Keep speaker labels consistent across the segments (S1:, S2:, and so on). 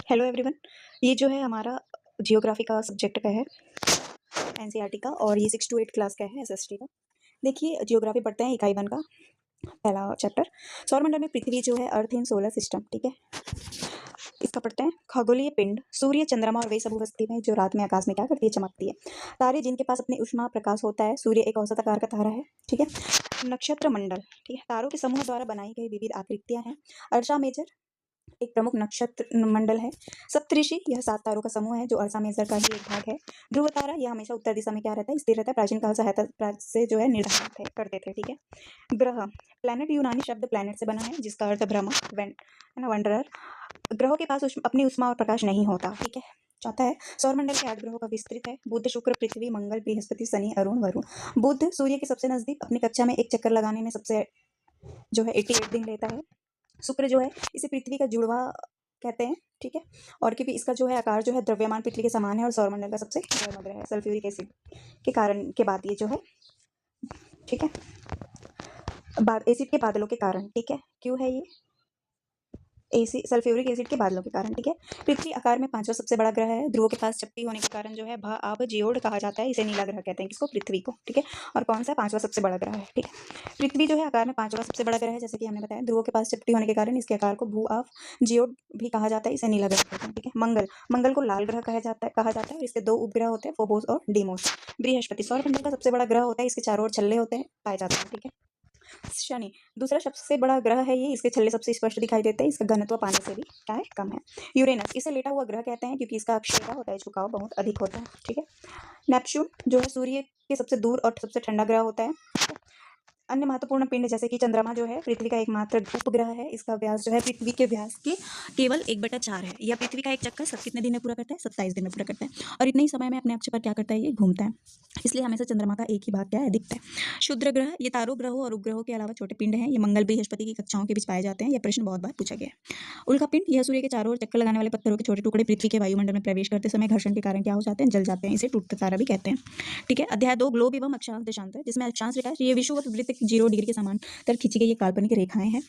S1: Hello everyone. ये जो है हमारा जियोग्राफी का सब्जेक्ट का है, एनसीईआरटी का, और ये 6 to 8 क्लास का है, एसएसटी का। देखिए, जियोग्राफी पढ़ते हैं इकाई 1 का पहला चैप्टर। सौरमंडल में पृथ्वी जो है अर्थ इन सोलर सिस्टम, ठीक है। इसका पढ़ते हैं खगोलीय पिंड, सूर्य, चंद्रमा और वे सब अवस्थी में जो रात में आकाश में क्या करती है, चमकती है। तारे जिनके पास अपनी उष्मा प्रकाश होता है। सूर्य एक औसत आकार का तारा है, ठीक है। नक्षत्र मंडल, ठीक है, तारों के समूह द्वारा बनाई गई विविध आकृतियां हैं। अर्चा मेजर एक प्रमुख नक्षत्र मंडल है। सप्तऋषि यह 7 तारों का समूह है जो अर्सा मेजर का ही एक भाग है। ध्रुव तारा यह हमेशा उत्तर दिशा में क्या रहता है, स्थिर रहता है। प्राचीन काल सहायता से जो है निर्धारित करते थे, ठीक है। ग्रह, प्लैनेट यूनानी शब्द प्लैनेट से बना है जिसका अर्थ भ्रमण, है ना, वंडरर। ग्रहों के पास अपनी उष्मा और प्रकाश नहीं होता, ठीक है। चौथा है सौरमंडल के 8 ग्रहों का विस्तृत है। बुध, शुक्र, पृथ्वी, मंगल, बृहस्पति, शनि, अरुण, वरुण। बुध सूर्य के सबसे नजदीक अपनी कक्षा में एक चक्कर लगाने में सबसे जो है 88 दिन लेता है। शुक्र जो है इसे पृथ्वी का जुड़वा कहते हैं, ठीक है। और क्योंकि इसका जो है आकार जो है द्रव्यमान पृथ्वी के समान है और सौरमंडल का सबसे गर्म ग्रह है सल्फ्यूरिक एसिड के कारण के बाद ये जो है, ठीक है, एसिड के बादलों के कारण, ठीक है। क्यों है ये एसी सल्फ्यूरिक एसिड के बादलों के कारण, ठीक है। पृथ्वी आकार में 5वां सबसे बड़ा ग्रह है। ध्रुवों के पास चपटी होने के कारण जो है आब जियोड कहा जाता है। इसे नीला ग्रह कहते हैं, किसको, पृथ्वी को, ठीक है। और कौन सा 5वां सबसे बड़ा ग्रह है, ठीक है। पृथ्वी जो है आकार में 5वां सबसे बड़ा ग्रह है, जैसे कि हमने बताया। ध्रुवों के पास चपटी होने के कारण इसके आकार को भू आब जियोड भी कहा जाता है। इसे नीला ग्रह कहते हैं, ठीक है। मंगल को लाल ग्रह कहा जाता है। इसके 2 उपग्रह होते हैं, फोबोस और डीमोस। बृहस्पति सौरमंडल का सबसे बड़ा ग्रह होता है। इसके चारों ओर छल्ले होते हैं, पाए जाते हैं, ठीक है। शनि दूसरा सबसे बड़ा ग्रह है ये। इसके छल्ले सबसे स्पष्ट दिखाई देते हैं। इसका घनत्व पानी से भी क्या है, कम है। यूरेनस इसे लेटा हुआ ग्रह कहते हैं क्योंकि इसका अक्षय क्या होता है, झुकाव बहुत अधिक होता है, ठीक है। नेपच्यून जो है सूर्य के सबसे दूर और सबसे ठंडा ग्रह होता है। अन्य महत्वपूर्ण पिंड जैसे कि चंद्रमा जो है पृथ्वी का एकमात्र उपग्रह है। इसका व्यास जो है पृथ्वी के व्यास के केवल 1/4 है। यह पृथ्वी का एक चक्कर सब कितने दिन में पूरा करता है, 27 दिन में पूरा करता है। और इतने ही समय में अपने अक्ष पर क्या करता है, ये घूमता है। इसलिए हमेशा चंद्रमा का एक ही भाग क्या है, दिखता है। क्षुद्र ग्रह ये तारों, ग्रहों और उपग्रहों के अलावा छोटे पिंड हैं। ये मंगल, बृहस्पति की कक्षाओं के बीच पाए जाते हैं। यह प्रश्न बहुत बार पूछा गया है। उल्का पिंड यह सूर्य के चारों ओर चक्कर लगाने वाले पत्थरों के छोटे टुकड़े पृथ्वी के वायुमंडल में प्रवेश करते समय घर्षण के कारण क्या हो जाते हैं, जल जाते हैं। इसे टूटता तारा भी कहते हैं, ठीक है। अध्याय 2 ग्लोब एवं अक्षांश देशांतर, जिसमें अक्षांश रेखा ये विषुवत वृत्त 0 डिग्री के समांतर खींची गई ये काल्पनिक रेखाएं हैं।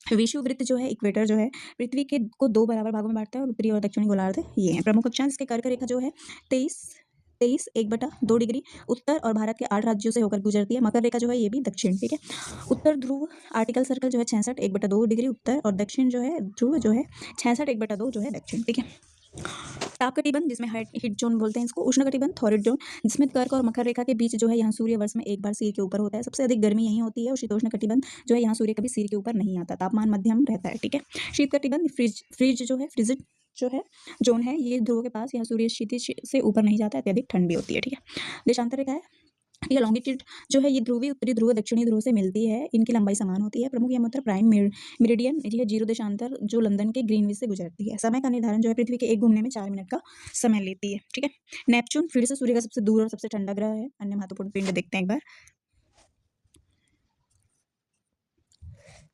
S1: विषुववृत्त जो है, इक्वेटर जो है, पृथ्वी के को 2 बराबर भागों में बांटता है और उत्तरी और दक्षिणी गोलार्ध ये है। प्रमुख अक्षांश इसके कर्क रेखा जो है 23 1/2 डिग्री उत्तर और भारत के 8 राज्यों से होकर गुजरती है। मकर रेखा जो है ये भी दक्षिण, ठीक है। उत्तर ध्रुव आर्टिकल सर्कल जो है 66 1/2 डिग्री उत्तर और दक्षिण जो है ध्रुव जो है 66 1/2 जो है दक्षिण, ठीक है। ताप कटिबंध जिसमें हिट जोन बोलते हैं इसको। उष्ण कटिबंध थॉरिड जोन जिसमें कर्क और मकर रेखा के बीच जो है यहाँ सूर्य वर्ष में एक बार सिर के ऊपर होता है। सबसे अधिक गर्मी यहीं होती है। और शीतोष्ण कटिबंध जो है यहाँ सूर्य कभी सिर के ऊपर नहीं आता। तापमान मध्यम रहता है, ठीक है। शीत कटिबंध फ्रिज जो है फ्रिजिड जो है जोन है, ये ध्रुवों के पास यहाँ सूर्य क्षितिज से ऊपर नहीं जाता है, अत्यधिक ठंड भी होती है, ठीक है। देशांतर रेखा है, ठीक है। लॉन्गिट्यूड जो है ये ध्रुवीय उत्तरी ध्रुव दक्षिणी ध्रुव से मिलती है। इनकी लंबाई समान होती है। प्रमुख यमोत्तर प्राइम मेरिडियन ये 0 देशांतर जो लंदन के ग्रीनविच से गुजरती है। समय का निर्धारण जो है पृथ्वी के एक घूमने में 4 मिनट का समय लेती है, ठीक है। नेपच्यून फिर से सूर्य का सबसे दूर और सबसे ठंडा ग्रह है। अन्य महत्वपूर्ण पिंड देखते हैं एक बार।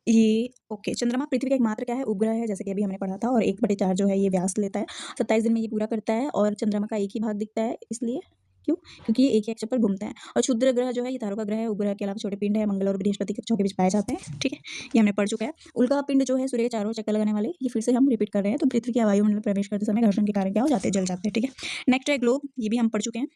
S1: ये ओके, चंद्रमा पृथ्वी का एकमात्र क्या है, उपग्रह है, जैसे कि अभी हमने पढ़ा था। और 1/4 जो है ये व्यास लेता है। 27 दिन में ये पूरा करता है और चंद्रमा का एक ही भाग दिखता है। इसलिए क्यों, क्योंकि ये एक ही अक्ष पर घूमता है। और क्षुद्र ग्रह जो है ये तारों का ग्रह है। उपग्रह के अलावा छोटे पिंड है, मंगल और बृहस्पति कक्षाओं के बीच पाए जाते हैं, ठीक है। ये हमने पढ़ चुका है। उल्का पिंड जो है सूर्य के चारों ओर चक्कर लगाने वाले, ये फिर से हम रिपीट कर रहे हैं। तो पृथ्वी के वायुमंडल में प्रवेश करते समय घर्षण के कारण क्या हो जाते हैं, जल जाते हैं, ठीक है। नेक्स्ट है ग्लोब, ये भी हम पढ़ चुके हैं।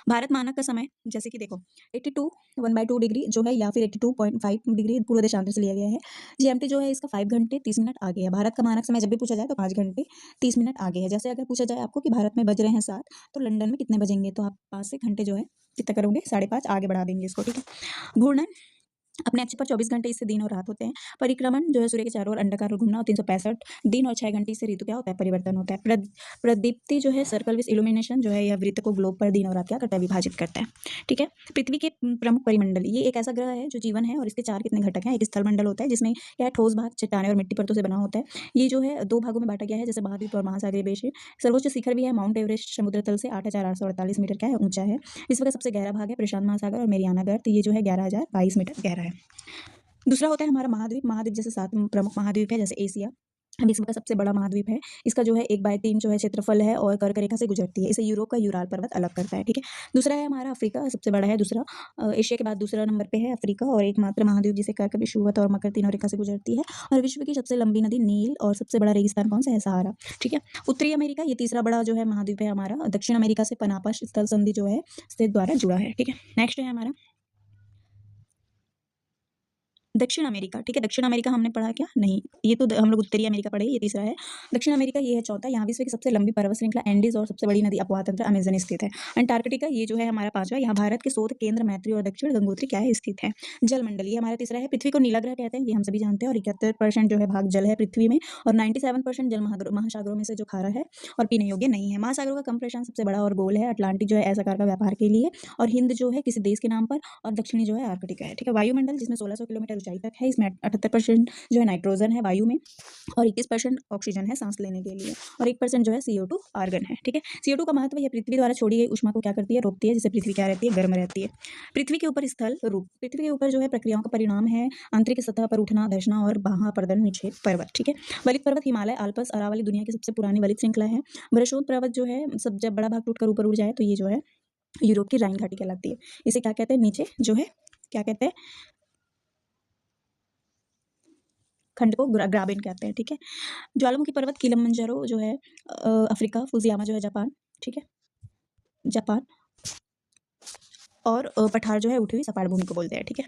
S1: भारत मानक का समय जैसे कि देखो 82 1/2 डिग्री जो है या फिर 82.5 डिग्री पूर्व देशांतर से लिया गया है। जीएमटी जो है इसका 5 घंटे 30 मिनट आगे है। भारत का मानक समय जब भी पूछा जाए तो 5 घंटे 30 मिनट आगे है। जैसे अगर पूछा जाए आपको कि भारत में बज रहे हैं 7 तो लंदन में कितने बजेंगे, तो आप 5 से घंटे जो है कितना करोगे, 5.5 आगे बढ़ा देंगे इसको, ठीक है। घूर्णन अपने अक्ष पर 24 घंटे इससे दिन और रात होते हैं। परिक्रमण जो है सूर्य के चारों ओर अंडाकार और घूमना, और 365 दिन और 6 घंटे इससे ऋतु क्या होता है, परिवर्तन होता है। प्रदीप्ति जो है सर्कल विथ इल्यूमिनेशन जो है यह वृत्त को ग्लोब पर दिन और रात क्या करता है, विभाजित करता है, ठीक है। पृथ्वी के प्रमुख परिमंडल, ये एक ऐसा ग्रह है जो जीवन है और इसके 4 कितने घटक हैं। एक स्थल मंडल होता है जिसमें क्या है, ठोस भाग चट्टानें और मिट्टी परतों से बना होता है। ये जो है 2 भागों में बांटा गया है, जैसे महाद्वीप और महासागरीय देश है। सर्वोच्च शिखर भी है माउंट एवरेस्ट, समुद्र तल से 8,848 मीटर क्या है, ऊंचा है। विश्व का सबसे गहरा भाग है प्रशांत महासागर और मेरियाना गर्त, ये जो है 11,022 मीटर गहरा है। दूसरा होता है हमारा महाद्वीप। महाद्वीप जैसे 7 प्रमुख महाद्वीप है, जैसे एशिया, विश्व का सबसे बड़ा महाद्वीप है। इसका जो है 1/3 जो है क्षेत्रफल है और कर्क रेखा से गुजरती है। इसे यूरोप का यूराल पर्वत अलग करता है, ठीक है। दूसरा है हमारा अफ्रीका, सबसे बड़ा है दूसरा। एशिया के बाद दूसरा नंबर पे है अफ्रीका और एकमात्र महाद्वीप जिसे कर्क, विषुवत और मकर तीनों रेखा से गुजरती है। और विश्व की सबसे लंबी नदी नील और सबसे बड़ा रेगिस्तान कौन सा है? सहारा, ठीक है। उत्तरी अमेरिका ये तीसरा बड़ा जो है महाद्वीप है हमारा। दक्षिण अमेरिका से पनामा स्थल संधि जो है से द्वारा जुड़ा है, ठीक है। नेक्स्ट है हमारा दक्षिण अमेरिका, ठीक है। दक्षिण अमेरिका हमने पढ़ा क्या? नहीं, ये तो हम लोग उत्तरी अमेरिका पढ़े, ये तीसरा है। दक्षिण अमेरिका ये है चौथा। यहाँ विश्व की सबसे लंबी पर्वत श्रृंखला एंडीज और सबसे बड़ी नदी अपवाह तंत्र अमेजन स्थित है। अंटार्कटिका ये जो है हमारा पांचवा। यहाँ भारत के शोध केंद्र मैत्री और दक्षिण गंगोत्री क्या है? स्थित है। जलमंडल ये हमारा तीसरा है। पृथ्वी को नीला ग्रह कहते हैं, ये हम सभी जानते हैं। और 71% जो है भाग जल है पृथ्वी में और 97% जल महासागरों में से जो खारा है और पीने योग्य नहीं है। महासागरों का कम प्रशांत सबसे बड़ा और गोल है। अटलांटिक जो है ऐसा आकार का व्यापार के लिए और हिंद जो है किसी देश के नाम पर और दक्षिणी जो है आर्कटिका है, ठीक है। वायुमंडल जिसमें 1600 किलोमीटर ऊंचाई तक है। इसमें 78% जो है नाइट्रोजन है वायु में और 21% ऑक्सीजन है सांस लेने के लिए और 1% जो है CO2 आर्गन है, ठीक है। CO2 का महत्व, यह पृथ्वी द्वारा छोड़ी गई ऊष्मा को क्या करती है? रोकती है, जिससे पृथ्वी क्या रहती है? गर्म रहती है। पृथ्वी के ऊपर स्थल रूप, पृथ्वी के ऊपर जो है प्रक्रियाओं का परिणाम है आंतरिक सतह पर उठना, धंसना और महापर्दन निक्षेप पर्वत, ठीक है। वलित पर्वत हिमालय, आल्प्स, अरावली दुनिया की सबसे पुरानी वलित श्रृंखला है। बृहस्पति पर्वत जो है सब जब बड़ा भाग टूटकर ऊपर उड़ जाए तो ये जो है यूरोप की राइन घाटी कहलाती है। इसे क्या कहते हैं? नीचे जो है क्या कहते हैं? खंड को ग्राबेन कहते हैं, ठीक है। ज्वालामुखी पर्वत किलिमंजारो जो है अफ्रीका, फुजियामा जो है जापान, ठीक है, जापान। और पठार जो है उठी हुई सपाट भूमि को बोलते हैं, ठीक है।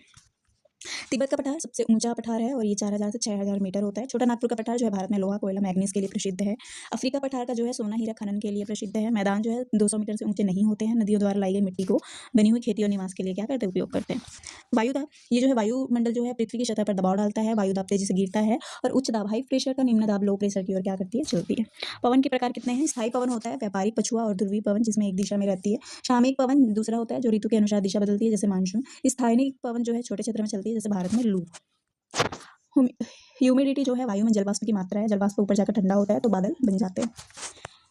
S1: तिब्बत का पठार सबसे ऊंचा पठार है और ये 4000 से 6000 मीटर होता है। छोटा नागपुर का पठार जो है भारत में लोहा, कोयला, मैग्नीज के लिए प्रसिद्ध है। अफ्रीका पठार का जो है सोना, हीरा खनन के लिए प्रसिद्ध है। मैदान जो है 200 मीटर से ऊंचे नहीं होते हैं। नदियों द्वारा लाई गई मिट्टी को बनी हुई खेती और निवास के लिए क्या करते हैं? उपयोग करते हैं। वायुदाब, ये जो है वायुमंडल जो है पृथ्वी की सतह पर दबाव डालता है। वायुदाब तेजी से गिरता है और उच्च दाब हाई प्रेशर का निम्न दाब लो प्रेशर की ओर क्या करती है? चलती है। पवन के प्रकार कितने हैं? स्थायी पवन होता है, व्यापारिक पछुआ और ध्रुवीय पवन जिसमें एक दिशा में रहती है। सामयिक पवन दूसरा होता है जो ऋतु के अनुसार दिशा बदलती है, जैसे मानसून। स्थानिक पवन जो है छोटे क्षेत्र में चलती है, जैसे भारत में लू। ह्यूमिडिटी जो है वायु में जलवाष्प की मात्रा है। जलवाष्प ऊपर जाकर ठंडा होता है तो बादल बन जाते हैं।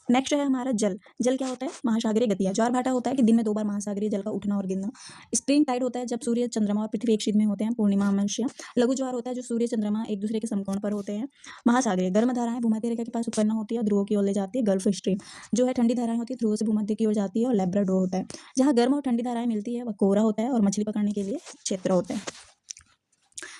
S1: नेक्स्ट है हमारा जल। जल क्या होता है? महासागरीय गतियाँ। ज्वार भाटा होता है कि दिन में 2 बार महासागरीय जल का उठना और गिरना। स्प्रिंग टाइड होता है जब सूर्य, चंद्रमा और पृथ्वी एक शीत में होते हैं, पूर्णिमा, अमावस्या। लघु ज्वार होता है जो सूर्य, चंद्रमा एक दूसरे के समकोण पर होते हैं। महासागरीय गर्म धाराएं भूमध्य रेखा के पास उत्पन्न होती है और ध्रुवों की ओर ले जाती है। गल्फ स्ट्रीम जो है ठंडी धाराएं होती है, ध्रुवों से भूमध्य की ओर जाती है और लैब्राडोर होता है जहाँ गर्म और ठंडी धाराएं मिलती है। वह कोहरा होता है और मछली पकड़ने के लिए क्षेत्र होते हैं।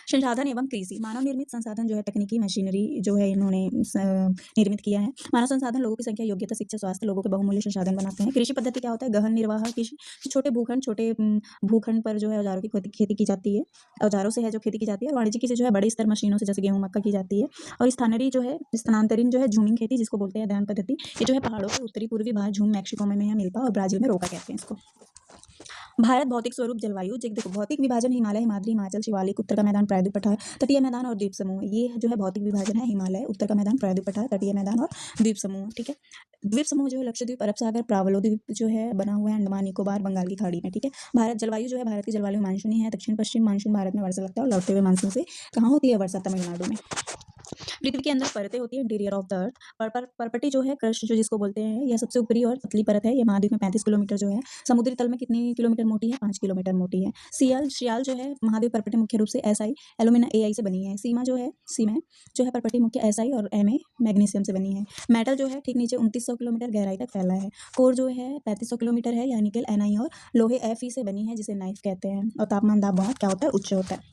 S1: संसाधन एवं कृषि, मानव निर्मित संसाधन जो है तकनीकी मशीनरी जो है इन्होंने निर्मित किया है। मानव संसाधन लोगों की संख्या, योग्यता, शिक्षा, स्वास्थ्य लोगों के बहुमूल्य संसाधन बनाते हैं। कृषि पद्धति क्या होता है? गहन निर्वाह कृषि, छोटे भूखंड पर जो है औजारों की खेती की जाती है। औजारों से है जो खेती की जाती है। और वाणिज्यिक कृषि जो है बड़े स्तर मशीनों से, जैसे गेहूं, मक्का की जाती है। और स्थानांतरीन जो है झूमिंग खेती जिसको बोलते हैं, ध्यान पद्धति, ये जो है पहाड़ों के उत्तरी पूर्वी भाग, झूम मैक्सिको में है, मिल्पा और ब्राजील में रोका कहते हैं इसको। भारत भौतिक स्वरूप जलवायु, देखो भौतिक विभाजन हिमालय, हिमाद्री, हिमाचल, शिवालिक, उत्तर का मैदान, प्रायद्वीप पठार, तटीय मैदान और द्वीप समूह। ये जो है भौतिक विभाजन है हिमालय, उत्तर का मैदान, प्रायद्वीप पठार, तटीय मैदान और द्वीप समूह, ठीक है। द्वीप समूह जो है लक्षद्वीप, अरब सागर, प्रावलो द्वीप जो है बना हुआ है अंडमान निकोबार, बंगाल की खाड़ी में, ठीक है। भारत जलवायु जो है, भारत की जलवायु मानसूनी है। दक्षिण पश्चिम मानसून भारत में वर्षा लगता है और लौटते हुए मानसून से कहाँ होती है वर्षा? तमिलनाडु में। पृथ्वी के अंदर परतें होती है, इंटीरियर ऑफ द अर्थ। परपटी जो है, क्रस्ट जो जिसको बोलते हैं, यह सबसे ऊपरी और पतली परत है। ये महाद्वीप में 35 किलोमीटर जो है। समुद्री तल में कितनी किलोमीटर मोटी है? 5 किलोमीटर मोटी है। सियाल जो है महाद्वीप परपटी मुख्य रूप से SI एल्यूमिना AI से बनी है। सीमा जो है परपटी मुख्य SI और Ma मैग्नीशियम से बनी है। मेटल जो है ठीक नीचे 2900 किलोमीटर गहराई तक फैला है। कोर जो है 3500 किलोमीटर है, यह निकेल Ni और लोहे Fe से बनी है, जिसे नाइफ कहते हैं। और तापमान दाब बहुत क्या होता है? उच्च होता है।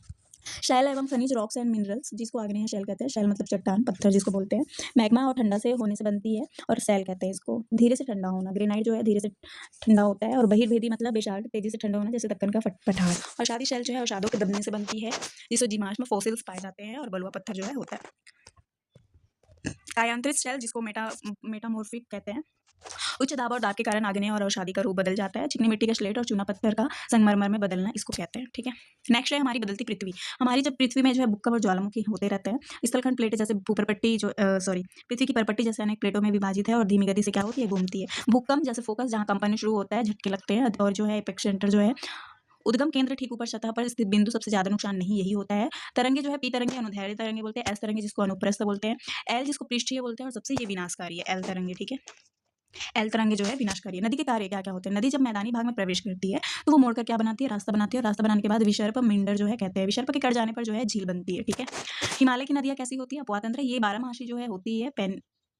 S1: शैल एवं खनिज, रॉक्स एंड मिनरल्स जिसको आग्नेय शैल कहते हैं। शैल मतलब चट्टान, पत्थर जिसको बोलते हैं। मैग्मा और ठंडा से होने से बनती है और शैल कहते हैं इसको। धीरे से ठंडा होना, ग्रेनाइट जो है धीरे से ठंडा होता है। और बहिर्भेदी मतलब बेशाल्ट, तेजी से ठंडा होना, जैसे दक्कन का पठार। और शादी शैल जो है औषाधों के दबने से बनती है, जिससे जीवाश्म फॉसिल्स पाए जाते हैं और बलुआ पत्थर जो है होता है। कायांतरित शैल जिसको मेटामॉर्फिक कहते हैं। उच्च दाब और दाब के कारण आग्नेय और अवसादी का रूप बदल जाता है। चिकनी मिट्टी का स्लेट और चूना पत्थर का संगमरमर में बदलना इसको कहते हैं, ठीक है। नेक्स्ट है हमारी बदलती पृथ्वी। हमारी जब पृथ्वी में जो है भूकंप और ज्वालामुखी होते रहते हैं, स्थलखंड प्लेटें जैसे भूपरपट्टी जो पृथ्वी की परपट्टी जैसे अनेक प्लेटों में विभाजित है और धीमी गति से क्या होती है? घूमती है। भूकंप जैसे फोकस जहाँ कंपन शुरू होता है, झटके लगते हैं। और जो है एपेक्स सेंटर जो है उद्गम केंद्र ठीक ऊपर सतह पर स्थित बिंदु सबसे ज्यादा नुकसान नहीं यही होता है। तरंगे जो है पी तरंगे, अनुदैर्ध्य तरंगे बोलते हैं। एस तरंगे जिसको अनुप्रस्थ बोलते हैं। एल जिसको पृष्ठीय बोलते हैं और सबसे ये विनाशकारी है एल तरंगे, ठीक है। एल तरंगे जो है विनाशकारी है। नदी के कार्य क्या क्या होते हैं? नदी जब मैदानी भाग में प्रवेश करती है तो वो मोड़कर क्या बनाती है? रास्ता बनाती है, और रास्ता बनाने के बाद विसर्प मिंडर जो है कहते हैं, विसर्प के कट जाने पर जो है झील बनती है। ठीक है। हिमालय की नदियाँ कैसी होती है? अपवाह तंत्र, ये बारहमासी जो है होती है,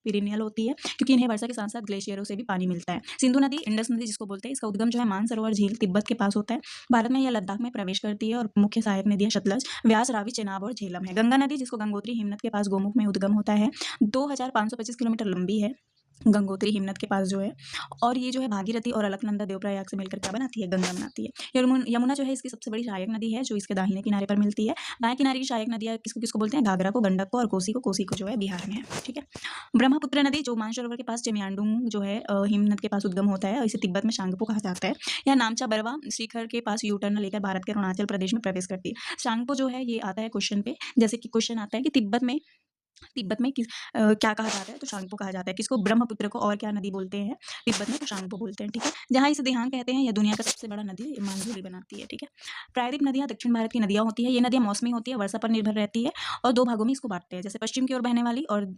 S1: पीरिनियल होती है, क्योंकि इन्हें वर्षा के साथ साथ ग्लेशियरों से भी पानी मिलता है। सिंधु नदी, इंडस नदी जिसको बोलते हैं, इसका उद्गम जो है मानसरोवर झील तिब्बत के पास होता है। भारत में यह लद्दाख में प्रवेश करती है, और मुख्य सहायक नदियां सतलज, व्यास, रावी, चेनाब और झेलम है। गंगा नदी जिसको गंगोत्री हिमनद के पास गोमुख में उद्गम होता है, 2525 किलोमीटर लंबी है गंगोत्री हिमनद के पास जो है, और ये जो है भागीरथी और अलकनंदा देवप्रयाग से मिलकर क्या बनाती है? गंगा बनाती है। यमुना जो है इसकी सबसे बड़ी सहायक नदी है, जो इसके दाहिने किनारे पर मिलती है। दाएं किनारे की सहायक नदियां किसको किसको बोलते हैं? घाघरा को, गंडक को, और कोसी को जो है बिहार में है। ठीक है। ब्रह्मपुत्र नदी जो मानसरोवर के पास चेमियांडुंग जो है हिमनद के पास उद्गम होता है, और इसे तिब्बत में शांगपो कहा जाता है। यह नामचा बरवा शिखर के पास यू टर्न लेकर भारत के अरुणाचल प्रदेश में प्रवेश करती है। शांगपो जो है ये आता है क्वेश्चन पे, जैसे कि क्वेश्चन आता है कि तिब्बत में क्या कहा जाता है? तो शांगपो कहा जाता है। किसको? ब्रह्मपुत्र को। और क्या नदी बोलते हैं तिब्बत में? तो शांगपो बोलते हैं। ठीक है। जहाँ इसे देहांग कहते हैं, यह दुनिया का सबसे बड़ा नदी मांझोली बनाती है। ठीक है। प्रायद्वीप नदियाँ दक्षिण भारत की नदियाँ होती है। ये नदियाँ मौसमी होती है, वर्षा पर निर्भर रहती है, और दो भागों में इसको बांटते हैं, जैसे पश्चिम की ओर बहने वाली और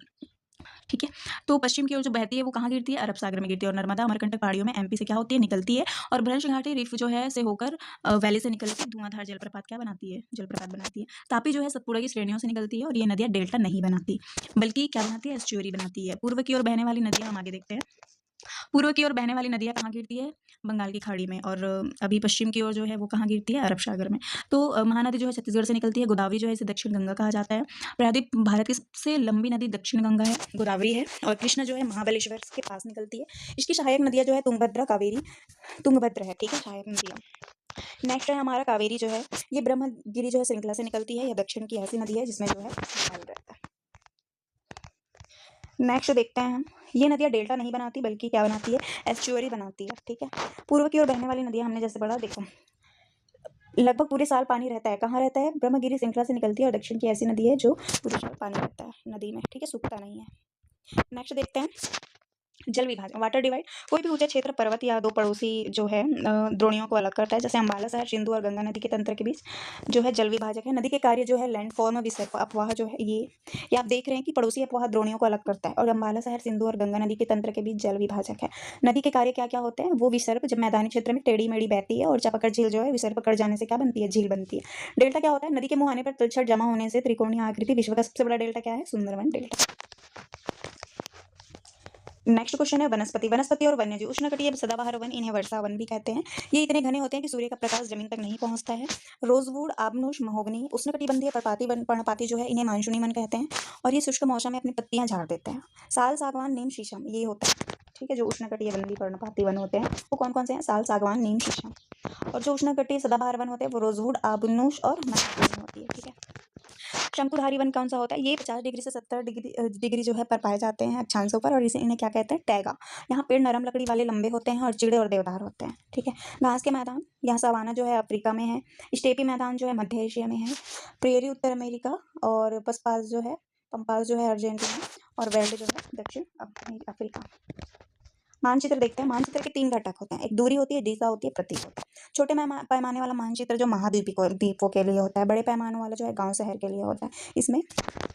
S1: ठीक है। तो पश्चिम की ओर जो बहती है वो कहाँ गिरती है? अरब सागर में गिरती है। और नर्मदा अमरकंटक पहाड़ियों में एमपी से क्या होती है? निकलती है। और भ्रंश घाटी रिफ जो है से होकर वैली से निकलकर धुआंधार जलप्रपात क्या बनाती है? जलप्रपात बनाती है। तापी जो है सतपुड़ा की श्रेणियों से निकलती है, और ये नदियाँ डेल्टा नहीं बनाती, बल्कि क्या बनाती है? एस्चुअरी बनाती है। पूर्व की ओर बहने वाली नदियाँ हम आगे देखते हैं। पूर्व की ओर बहने वाली नदियाँ कहाँ गिरती है? बंगाल की खाड़ी में। और अभी पश्चिम की ओर जो है वो कहाँ गिरती है? अरब सागर में। तो महानदी जो है छत्तीसगढ़ से निकलती है। गोदावरी जो है इसे दक्षिण गंगा कहा जाता है। प्रायद्वीप भारत की सबसे लंबी नदी दक्षिण गंगा है, गोदावरी है। और कृष्णा जो है महाबलेश्वर के पास निकलती है। इसकी सहायक नदियाँ जो है तुंगभद्रा, कावेरी, तुंगभद्र है। ठीक है, सहायक नदियाँ। नेक्स्ट है हमारा कावेरी जो है, ये ब्रह्मगिरी जो है श्रृंखला से निकलती है। यह दक्षिण की ऐसी नदी है जिसमें जो है पानी रहता है। नेक्स्ट देखते हैं हम, ये नदियाँ डेल्टा नहीं बनाती, बल्कि क्या बनाती है? एस्चुअरी बनाती है। ठीक है। पूर्व की ओर बहने वाली नदियाँ हमने जैसे पढ़ा, देखो लगभग पूरे साल पानी रहता है। कहाँ रहता है? ब्रह्मगिरी श्रृंखला से निकलती है, और दक्षिण की ऐसी नदी है जो पूरे साल पानी रहता है नदी में। ठीक है, सूखता नहीं है। नेक्स्ट देखते हैं जल विभाजन, वाटर डिवाइड। कोई भी ऊंचा क्षेत्र पर्वत या दो पड़ोसी जो है द्रोणियों को अलग करता है, जैसे अम्बाला शहर सिंधु और गंगा नदी के तंत्र के बीच जो है जल विभाजक है। नदी के कार्य जो है लैंडफॉर्म, विसर्प, अपवाह जो है ये आप देख रहे हैं कि पड़ोसी अपवाह द्रोणियों को अलग करता है, और अम्बाला शहर सिंधु और गंगा नदी के तंत्र के बीच जल विभाजक है। नदी के कार्य क्या क्या होते हैं? वो विसर्प, जब मैदानी क्षेत्र में टेढ़ी मेढ़ी बहती है, और चापाकट झील जो है विसर्प कट जाने से क्या बनती है? झील बनती है। डेल्टा क्या होता है? नदी के मुंह आने पर तलछट जमा होने से त्रिकोणीय आकृति। विश्व का सबसे बड़ा डेल्टा क्या है? सुंदरवन डेल्टा। नेक्स्ट क्वेश्चन है वनस्पति और वन्यजीव। उष्णकटिबंधीय सदाबहार वन, इन्हें वर्षा वन भी कहते हैं। ये इतने घने होते हैं कि सूर्य का प्रकाश जमीन तक नहीं पहुंचता है। रोजवुड, आबनूस, महोगनी। उष्णकटिबंधीय पर्णपाती जो है इन्हें मानसूनी वन कहते हैं, और ये शुष्क मौसम में अपनी पत्तियां झाड़ देते हैं। साल, सागवान, नीम, शीशम ये होता है। ठीक है। जो उष्णकटिबंधीय पर्णपाती वन होते हैं वो कौन कौन से हैं? साल, सागवान, नीम, शीशम। और जो उष्णकटिबंधीय सदाबहार वन होते हैं वो रोजवुड, आबनूस और महोगनी होती है। ठीक है। शंकुधारी वन कौन सा होता है? ये 50 डिग्री से 70 डिग्री जो है पर पाए जाते हैं अक्षांशों पर, और इन्हें क्या कहते हैं? टैगा। यहाँ पेड़ नरम लकड़ी वाले लंबे होते हैं, और चिड़े और देवदार होते हैं। ठीक है। घास के मैदान, यहाँ सवाना जो है अफ्रीका में है। स्टेपी मैदान जो है मध्य एशिया में है। प्रेरी उत्तर अमेरिका, और पंपास जो है अर्जेंटीना, और वेल्ड जो है दक्षिण अफ्रीका। मानचित्र देखते हैं। मानचित्र के 3 घटक होते हैं, एक दूरी होती है, दिशा होती है, प्रतीक होता है। छोटे पैमाने वाला मानचित्र जो महाद्वीपों के लिए होता है। बड़े पैमाने वाला जो है गांव शहर के लिए होता है, इसमें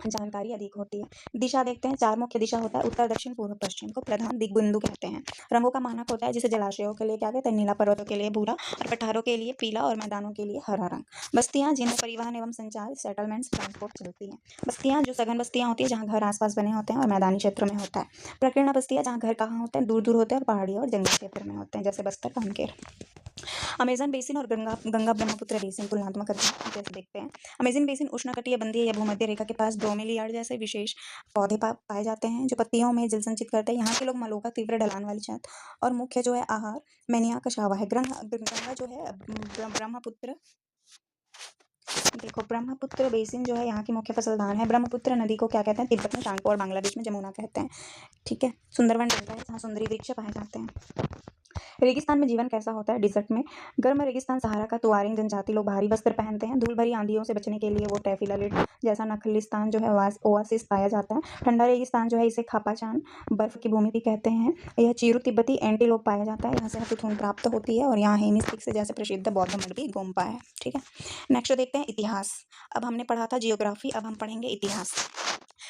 S1: जानकारी अधिक होती है। दिशा देखते हैं। 4 मुख्य दिशा होता है, उत्तर, दक्षिण, पूर्व, पश्चिम को प्रधान दिग्बिंदु कहते हैं। रंगों का मानक होता है, जिसे जलाशयों के लिए क्या कहते हैं? नीला, पर्वतों के लिए भूरा, और पठारों के लिए पीला, और मैदानों के लिए हरा रंग। बस्तियां जिनमें परिवहन एवं संचार, सेटलमेंट्स, ट्रांसपोर्ट चलती हैं। बस्तियां जो सघन बस्तियां होती है, जहाँ घर आसपास बने होते हैं और मैदानी क्षेत्रों में होता है। प्रकीर्ण बस्तियां जहाँ घर कहाँ होते हैं? दूर दूर होते हैं, और पहाड़ी और जंगल क्षेत्र में होते हैं, जैसे बस्तर, कांकेर। अमेजन बेसिन और गंगा ब्रह्मपुत्र बेसिन तुलनात्मक अध्ययन जैसे देखते हैं। अमेजन बेसिन उष्णकटिबंधीय या भूमध्य रेखा के पास ब्रोमेलियाड जैसे विशेष पौधे पाए जाते हैं, जो पत्तियों में जल संचित करते हैं। यहाँ के लोग मलोका, तीव्र ढलान वाली छत, और मुख्य जो है आहार मैनिया कशावा है। गंगा जो है ब्रह्मपुत्र, देखो ब्रह्मपुत्र बेसिन जो है यहाँ की मुख्य फसल धान है। ब्रह्मपुत्र नदी को क्या कहते हैं? तिब्बत में शांगपो और बांग्लादेश में जमुना कहते हैं। ठीक है। सुंदरवन डेल्टा है, जहाँ सुंदरी वृक्ष पाए जाते हैं। रेगिस्तान में जीवन कैसा होता है? डिजर्ट में गर्म रेगिस्तान सहारा का तुआरिंग जनजाति लोग भारी वस्त्र पहनते हैं। धूल भरी आंधियों से बचने के लिए वो टेफिलालिट जैसा नखलिस्तान जो है ओआसिस पाया जाता है। ठंडा रेगिस्तान जो है इसे खापाचान बर्फ की भूमि भी कहते हैं। यह चीरू तिब्बती एंटीलोप पाया जाता है। यहाँ से हथुथुन प्राप्त होती है, और यहाँ हेमिस्टिक से जैसे प्रसिद्ध बौद्ध मठ भी गोम्पा है। ठीक है। नेक्स्ट देखते हैं इतिहास। अब हमने पढ़ा था जियोग्राफी, अब हम पढ़ेंगे इतिहास।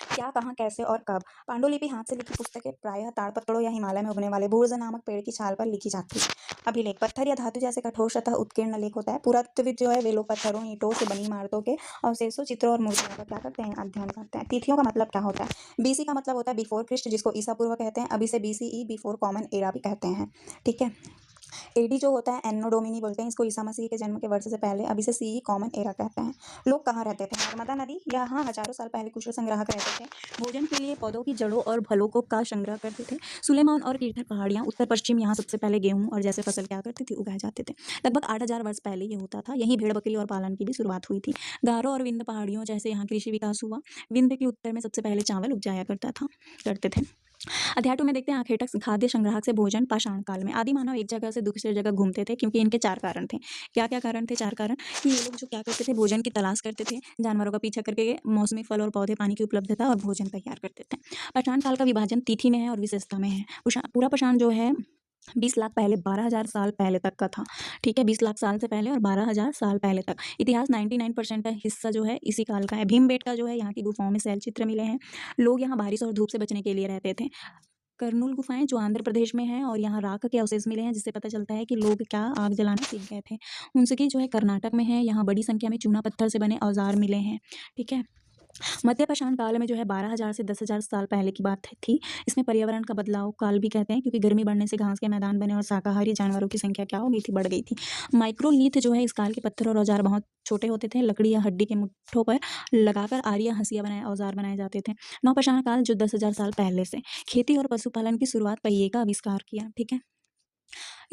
S1: क्या, कहाँ, कैसे और कब? पांडुलिपि हाथ से लिखी पुस्तकें प्रायः ताड़पत्रों या हिमालय में उगने वाले भूर्ज नामक पेड़ की छाल पर लिखी जाती है। अभिलेख पत्थर या धातु जैसे कठोर सतह उत्कीर्ण लेख होता है। पुरातत्वविद जो है वे लोग पत्थरों, ईंटों से बनी इमारतों के अवशेषों, चित्रों और मूर्तियों का क्या करते हैं, अध्ययन करते हैं। तिथियों का मतलब क्या होता है? बीसी का मतलब होता है बिफोर क्रिस्ट, जिसको ईसा पूर्व कहते हैं। अभी से बीसीई बिफोर कॉमन एरा भी कहते हैं। ठीक है। एडी जो होता है एन्नो डोमिनी बोलते हैं इसको, ईसा मसीह के जन्म के वर्ष से पहले। अभी से सीई कॉमन एरा कहते हैं। लोग कहाँ रहते थे? नर्मदा नदी, यहाँ हजारों साल पहले कुशल संग्राहक रहते थे। भोजन के लिए पौधों की जड़ों और फलों को का संग्रह करते थे। सुलेमान और कीर्थर पहाड़ियाँ उत्तर पश्चिम, यहाँ सबसे पहले गेहूं और जैसे फसल क्या करती थी, उगाए जाते थे। लगभग 8,000 वर्ष पहले ये होता था। यहीं भेड़ बकरी और पालन की भी शुरुआत हुई थी। गारो और विंध्य पहाड़ियों जैसे यहाँ कृषि विकास हुआ। विंध्य के उत्तर में सबसे पहले चावल उपजाया करते थे। अध्याय 2 में देखते हैं आखेटक खाद्य संग्राहक से भोजन पाषाण काल में। आदि मानव एक जगह से दूसरी जगह घूमते थे, क्योंकि इनके 4 कारण थे। क्या क्या कारण थे? 4 कारण कि ये लोग जो क्या करते थे, भोजन की तलाश करते थे, जानवरों का पीछा करके मौसमी फल और पौधे, पानी की उपलब्धता और भोजन तैयार करते थे। पाषाण काल का विभाजन तिथि में है और विशेषता में है। पूरा पाषाण जो है 20 लाख पहले 12,000 साल पहले तक का था। ठीक है, 20 लाख साल से पहले और 12,000 साल पहले तक। इतिहास 99% का हिस्सा जो है इसी काल का है। भीमबेटका जो है यहाँ की गुफाओं में शैल चित्र मिले हैं। लोग यहाँ बारिश और धूप से बचने के लिए रहते थे। कर्नूल गुफाएं जो आंध्र प्रदेश में है, और यहाँ राख के अवशेष मिले हैं, जिससे पता चलता है कि लोग क्या आग जलाना सीख गए थे। हुंसकी जो है कर्नाटक में है, यहाँ बड़ी संख्या में चूना पत्थर से बने औजार मिले हैं। ठीक है। मध्य पाषाण काल में जो है 12,000 से 10,000 साल पहले की बात थी। इसमें पर्यावरण का बदलाव काल भी कहते हैं, क्योंकि गर्मी बढ़ने से घास के मैदान बने और शाकाहारी जानवरों की संख्या क्या हो गई थी, बढ़ गई थी। माइक्रोलीथ जो है इस काल के पत्थर और औजार बहुत छोटे होते थे। लकड़ी या हड्डी के मुट्ठों पर लगाकर आरिया हंसिया औजार बनाए जाते थे। नवपाषाण काल जो 10,000 साल पहले से खेती और पशुपालन की शुरुआत, पहिए का आविष्कार किया। ठीक है।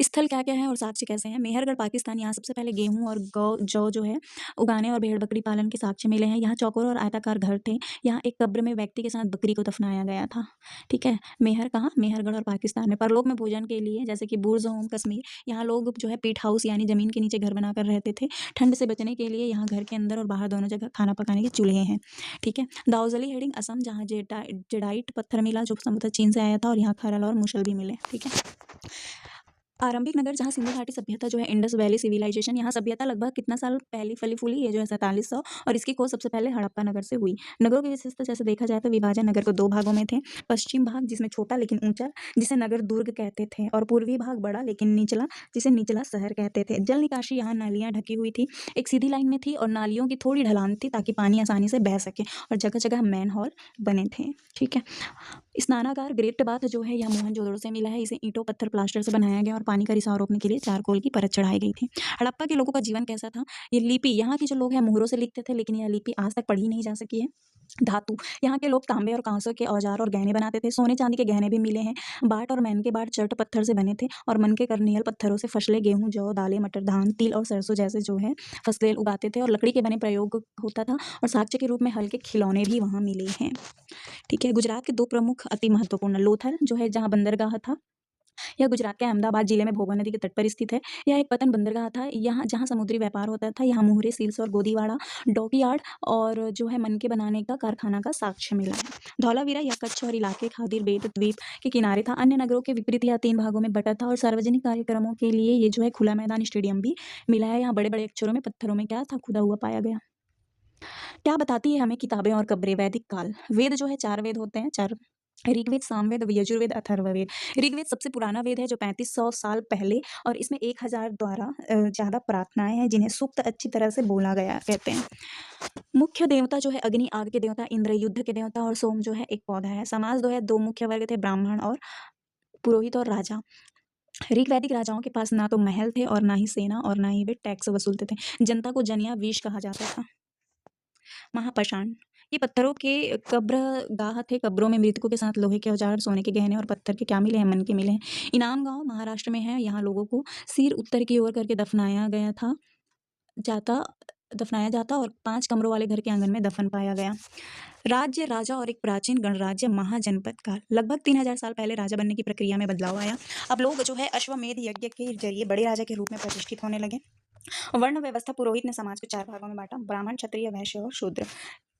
S1: स्थल क्या क्या है और साक्ष्य कैसे हैं? मेहरगढ़ पाकिस्तान, यहाँ सबसे पहले गेहूं और जौ जो है उगाने और भेड़ बकरी पालन के साक्ष्य मिले हैं। यहाँ चौकोर और आयताकार घर थे। यहाँ एक कब्र में व्यक्ति के साथ बकरी को दफनाया गया था। ठीक है। मेहर कहाँ? मेहरगढ़ और पाकिस्तान में। परलोक में भोजन के लिए जैसे कि बुर्ज होम कश्मीर, यहाँ लोग जो है पीट हाउस यानी जमीन के नीचे घर बनाकर रहते थे। ठंड से बचने के लिए यहाँ घर के अंदर और बाहर दोनों जगह खाना पकाने के चूल्हे हैं। ठीक है। दाऊजली हेडिंग असम, जहाँ जेडाइट पत्थर मिला जो संभवतः चीन से आया था, और यहाँ खरल और मुशल भी मिले। ठीक है। आरंभिक नगर जहाँ सिंधु घाटी सभ्यता जो है, इंडस वैली सिविलाइजेशन, यहाँ सभ्यता लगभग कितना साल पहले फली फूली, ये जो है 4700, और इसकी खोज सबसे पहले हड़प्पा नगर से हुई। नगरों की विशेषता जैसे देखा जाए तो विभाजन नगर को 2 भागों में थे। पश्चिम भाग जिसमें छोटा लेकिन ऊंचा, जिसे नगर दुर्ग कहते थे, और पूर्वी भाग बड़ा लेकिन निचला, जिसे निचला शहर कहते थे। जल निकासी यहाँ नालियाँ ढकी हुई थी, एक सीधी लाइन में थी, और नालियों की थोड़ी ढलान थी ताकि पानी आसानी से बह सके, और जगह जगह मैन हॉल बने थे। ठीक है। स्नानागार ग्रेट बाथ जो है यह मोहनजोदड़ो से मिला है। इसे ईंटों, पत्थर, प्लास्टर से बनाया गया और पानी का रिसाव रोकने के लिए चारकोल की परत चढ़ाई गई थी। हड़प्पा के लोगों का जीवन कैसा था? ये लिपि, यहाँ के जो लोग हैं मुहरों से लिखते थे, लेकिन यह लिपि आज तक पढ़ी नहीं जा सकी है। धातु, यहाँ के लोग तांबे और कांसों के औजार और गहने बनाते थे। सोने चांदी के गहने भी मिले हैं। बाट और मैन के बाट चट पत्थर से बने थे, और मन के कर्नियल पत्थरों से फसलें, गेहूं, जौ, दालें, मटर, धान, तिल और सरसों जैसे जो है फसलें उगाते थे, और लकड़ी के बने प्रयोग होता था, और साक्ष्य के रूप में हल्के खिलौने भी वहाँ मिले हैं। ठीक है। गुजरात के 2 प्रमुख अति महत्वपूर्ण, लोथल जो है जहाँ बंदरगाह था, यह गुजरात के अहमदाबाद जिले में भोगा नदी के तट पर स्थित है। यह एक पतन बंदरगाह था, यहाँ जहाँ समुद्री व्यापार होता था। यहाँ मुहरे, सील्स और गोदीवाड़ा, डॉकयार्ड और जो है मन के बनाने का कारखाना का साक्ष्य मिला है। धौलावीरा या कच्छ और इलाके खादिर बेट द्वीप के किनारे था। अन्य नगरों के विपरीत यह 3 भागों में बटा था, और सार्वजनिक कार्यक्रमों के लिए ये जो है खुला मैदान, स्टेडियम भी मिला है। यहाँ बड़े बड़े अक्षरों में पत्थरों में क्या था, खुदा हुआ पाया गया। क्या बताती है हमें किताबें और कब्रें? वैदिक काल। वेद जो है 4 वेद होते हैं, 4, ऋग्वेद, सामवेद, यजुर्वेद, अथर्ववेद। ऋग्वेद सबसे पुराना वेद है जो 3500 साल पहले, और इसमें 1000 द्वारा ज़्यादा प्रार्थनाएं हैं, जिन्हें सूक्त अच्छी तरह से बोला गया कहते हैं। मुख्य देवता जो है अग्नि, आग के देवता, इंद्र युद्ध के देवता, और सोम जो है एक पौधा है। समाज जो है 2 मुख्य वर्ग थे, ब्राह्मण और पुरोहित और राजा। ऋग्वैदिक राजाओं के पास ना तो महल थे और ना ही सेना, और ना ही वे टैक्स वसूलते थे। जनता को जन या विष कहा जाता था। महापाषाण, ये पत्थरों के कब्रगाह थे। कब्रों में मृतकों के साथ लोहे के औजार, सोने के गहने और पत्थर के क्या मिले हैं, मन के मिले हैं। इनाम गांव महाराष्ट्र में है। यहाँ लोगों को सिर उत्तर की ओर करके दफनाया जाता और 5 कमरों वाले घर के आंगन में दफन पाया गया। राज्य, राजा और एक प्राचीन गणराज्य, महाजनपद काल। लगभग 3000 साल पहले राजा बनने की प्रक्रिया में बदलाव आया। अब लोग जो है अश्वमेध यज्ञ के जरिए बड़े राजा के रूप में प्रतिष्ठित होने लगे। वर्ण व्यवस्था, पुरोहित ने समाज को 4 भागों में बांटा, ब्राह्मण, क्षत्रिय, वैश्य और शूद्र।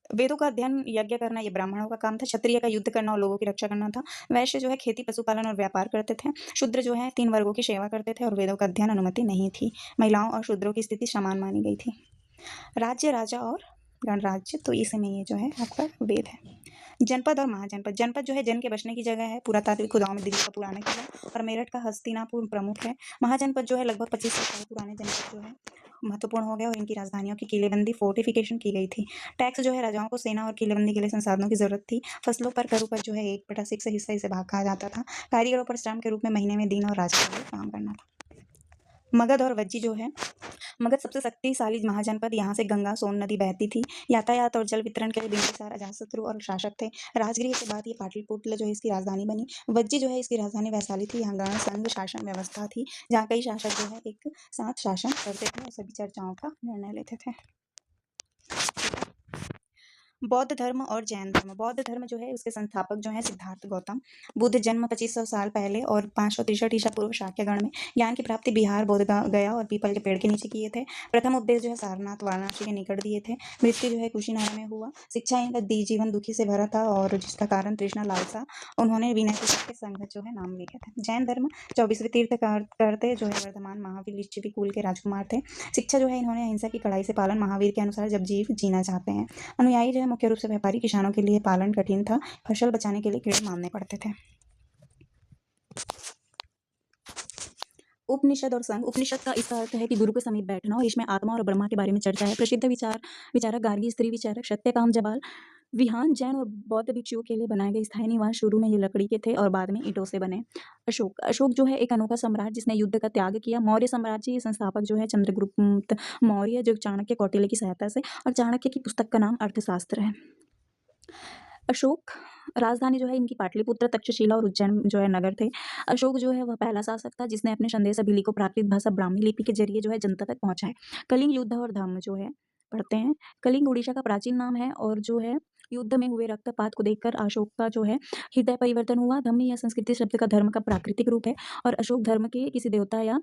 S1: वेदों का अध्ययन, यज्ञ करना ये ब्राह्मणों का काम था। क्षत्रिय का युद्ध करना और लोगों की रक्षा करना था। वैश्य जो है खेती, पशुपालन और व्यापार करते थे। शूद्र जो है 3 वर्गों की सेवा करते थे, और वेदों का अध्ययन अनुमति नहीं थी। महिलाओं और शूद्रों की स्थिति समान मानी गई थी। राज्य, राजा और गणराज्य, तो इसमें ये जो है आपका वेद है। जनपद और महाजनपद। जनपद जो है जन के बसने की जगह है, पुरातात्विक खुदाओं में दिल्ली का पुराना किला और मेरठ का हस्तिनापुर प्रमुख है। महाजनपद जो है लगभग 2500 साल पुराने जनपद जो है महत्वपूर्ण हो गए और इनकी राजधानियों की किलेबंदी फोर्टिफिकेशन की गई थी। टैक्स जो है राजाओं को सेना और किलेबंदी के लिए संसाधनों की जरूरत थी। फसलों पर करों पर जो है 1/6 हिस्सा इसे भाग कहा जाता था। कारीगरों पर श्रम के रूप में महीने में दिन और रात के लिए काम करना था। मगध और वज्जी जो है, मगध सबसे शक्तिशाली महाजनपद, यहाँ से गंगा सोन नदी बहती थी। यातायात और जल वितरण के लिए बिंबिसार अजातशत्रु और शासक थे। राजगृह के बाद ये पाटलिपुत्र जो है इसकी राजधानी बनी। वज्जी जो है इसकी राजधानी वैशाली थी। यहाँ गण संघ शासन व्यवस्था थी, जहाँ कई शासक जो है एक साथ शासन करते थे और सभी चर्चाओं का निर्णय लेते थे। बौद्ध धर्म और जैन धर्म। बौद्ध धर्म जो है उसके संस्थापक जो है सिद्धार्थ गौतम। बुद्ध जन्म 2500 साल पहले और 563 ईसा पूर्व शाक्यगण में। ज्ञान की प्राप्ति बिहार बोध गया और पीपल के पेड़ के नीचे किए थे। प्रथम उपदेश जो है सारनाथ वाराणसी के निकट दिए थे। मृत्यु जो है कुशीनगर में हुआ। शिक्षा इनका जीवन दुखी से भरा था और जिसका कारण तृष्णा लालसा। उन्होंने विनय के संघ जो है नाम लिखे थे। जैन धर्म 24वें तीर्थ करते जो है वर्धमान महावीर लिच्छवी कुल के राजकुमार थे। शिक्षा जो है इन्होंने अहिंसा की कड़ाई से पालन, महावीर के अनुसार जब जीव जीना चाहते हैं। अनुयायी जो है मुख्य रूप से व्यापारी किसानों के लिए पालन कठिन था। फसल बचाने के लिए कीड़े मारने पड़ते थे। उपनिषद और संघ। उपनिषद का इसका अर्थ है कि गुरु के समीप बैठना और इसमें आत्मा और ब्रह्मा के बारे में चर्चा है। प्रसिद्ध विचारक गार्गी, स्त्री विचारक सत्यकाम जबाल। विहान जैन और बौद्ध भिक्षुओं के लिए बनाए गए स्थायी निवास शुरू में ये लकड़ी के थे और बाद में ईंटों से बने। अशोक जो है एक अनोखा सम्राट जिसने युद्ध का त्याग किया। मौर्य साम्राज्य के संस्थापक जो है चंद्रगुप्त मौर्य, जो चाणक्य कौटिल्य की सहायता से, और चाणक्य की पुस्तक का नाम अर्थशास्त्र है। अशोक राजधानी जो है इनकी पाटलिपुत्र, तक्षशिला और उज्जैन जो है नगर थे। अशोक जो है वह पहला शासक था जिसने अपने संदेश अभिलिखों को प्राकृत भाषा ब्राह्मी लिपि के जरिए जो है जनता तक पहुंचाए। कलिंग युद्ध और धम्म जो है पढ़ते हैं। कलिंग उड़ीसा का प्राचीन नाम है और जो है युद्ध में हुए रक्तपात को देखकर अशोक का जो है हृदय परिवर्तन हुआ। धम्म या संस्कृति शब्द का धर्म का प्राकृतिक रूप है और अशोक धर्म के किसी देवता या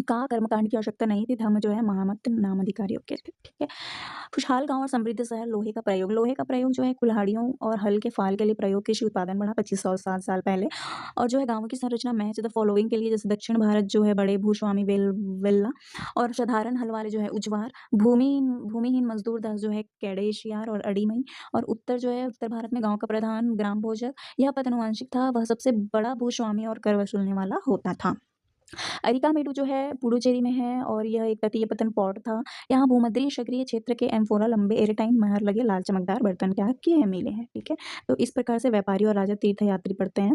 S1: का कर्मकांड की आवश्यकता नहीं थी। धर्म जो है महामत नाम अधिकारियों के थे। ठीक है। खुशहाल गांव और समृद्ध शहर। लोहे का प्रयोग। लोहे का प्रयोग जो है कुल्हाड़ियों और हल के फाल के लिए प्रयोग, कृषि उत्पादन बढ़ा 2507 साल पहले। और जो है गांवों की संरचना मैच द फॉलोइंग के लिए, जैसे दक्षिण भारत जो है बड़े भूस्वामी वेल्ला और साधारण हल वाले जो है उजवार। भूमिहीन मजदूर दास जो है कैडेशियार और अड़ीमई। और उत्तर जो है उत्तर भारत में गाँव का प्रधान ग्राम भोजक। यह पद अनुवांशिक था, वह सबसे बड़ा भूस्वामी और कर वसूलने वाला होता था। अरिकामेडु जो है पुडुचेरी में है और यह एक तटीय पतन पॉट था। यहाँ भूमध्य सक्रिय क्षेत्र के एम्फोरा लंबे एयरटाइम महर लगे लाल चमकदार बर्तन क्या किए मिले हैं। ठीक है, तो इस प्रकार से व्यापारी और राजा तीर्थयात्री पढ़ते हैं।